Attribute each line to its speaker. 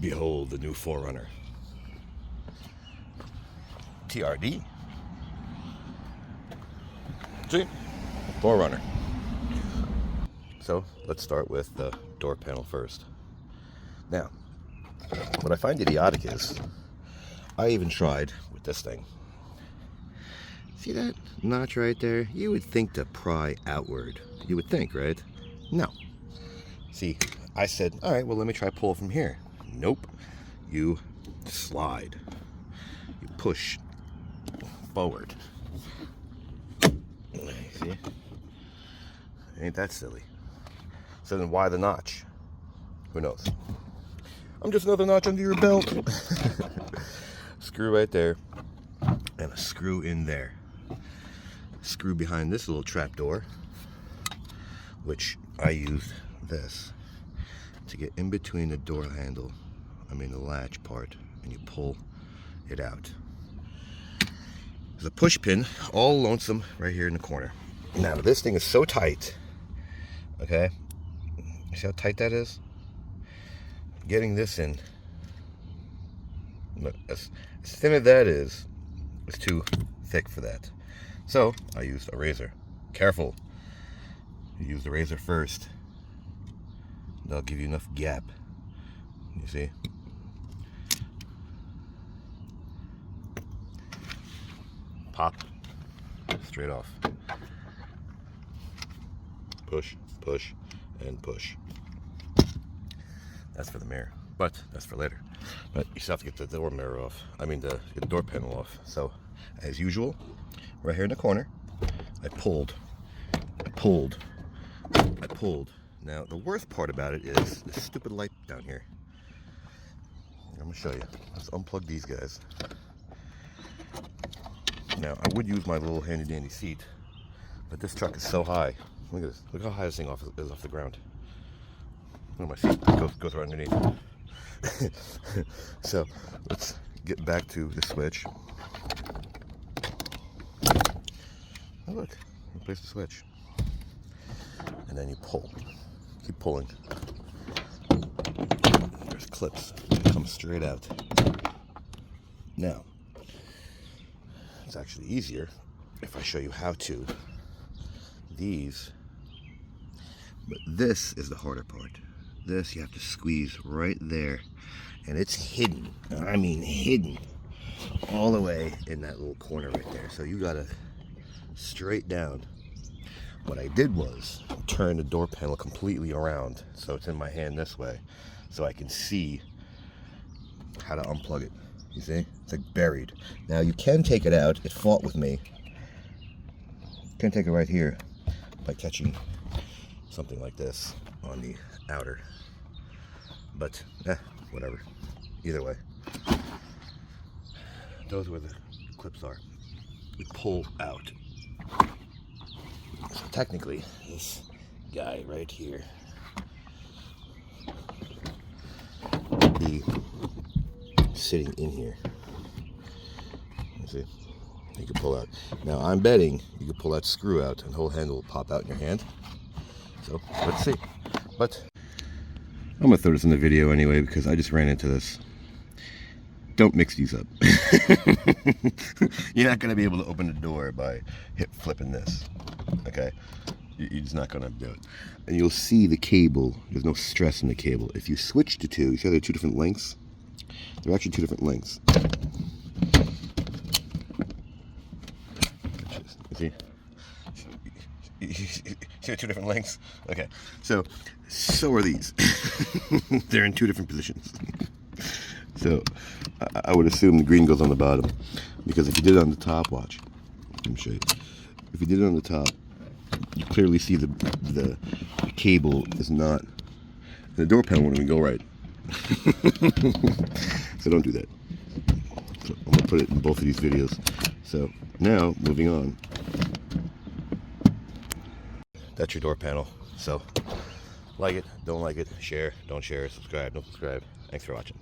Speaker 1: Behold the new 4Runner. TRD. See? 4Runner. So let's start with the door panel first. Now, what I find idiotic is, I even tried with this thing. See that notch right there? You would think to pry outward. You would think, right? No. See, I said, all right, well, let me try pull from here. Nope. You slide. You push forward. See? Ain't that silly? So then why the notch? Who knows? I'm just another notch under your belt. Screw right there. And a screw in there. Screw behind this little trap door, which I used this to get in between the door handle, the latch part, and you pull it out. There's a push pin, all lonesome, right here in the corner. Now this thing is so tight, okay? You see how tight that is? Getting this in, as thin as that is too thick for that. So I used a razor. Careful. You use the razor first. That'll give you enough gap. You see? Pop. Straight off. Push, push, and push. That's for the mirror, but that's for later. But you still have to get the door mirror off. Get the door panel off. So, as usual, right here in the corner, I pulled. Now, the worst part about it is this stupid light down here. I'm gonna show you. Let's unplug these guys. Now, I would use my little handy dandy seat, but this truck is so high. Look at this. Look how high this thing is off the ground. Look at my seat. Goes right underneath. So, let's get back to the switch. Oh, look. Replace the switch. And then you pull. Keep pulling. There's clips that come straight out. Now, it's actually easier if I show you how to. But this is the harder part. This you have to squeeze right there. And it's hidden. Hidden. All the way in that little corner right there. So you gotta straight down. What I did was turn the door panel completely around so it's in my hand this way, so I can see how to unplug it. You see? It's like buried. Now you can take it out. It fought with me. You can take it right here by catching something like this on the outer. But, whatever. Either way. Those are where the clips are. We pull out. So technically, this guy right here would be sitting in here. You see? You can pull out. Now, I'm betting you can pull that screw out and the whole handle will pop out in your hand. So, let's see. But I'm going to throw this in the video anyway because I just ran into this. Don't mix these up. You're not going to be able to open the door by flipping this. Okay? You're just not going to do it. And you'll see the cable. There's no stress in the cable. If you switch to two, you see how they're two different lengths? They're actually two different lengths. You see? You see the two different lengths? Okay. So are these. They're in two different positions. So I would assume the green goes on the bottom, because if you did it on the top, watch. Let me show you. If you did it on the top, you clearly see the cable is not. The door panel won't even go right. So don't do that. So I'm gonna put it in both of these videos. So now moving on. That's your door panel. So like it, don't like it, share, don't share, subscribe, don't subscribe. Thanks for watching.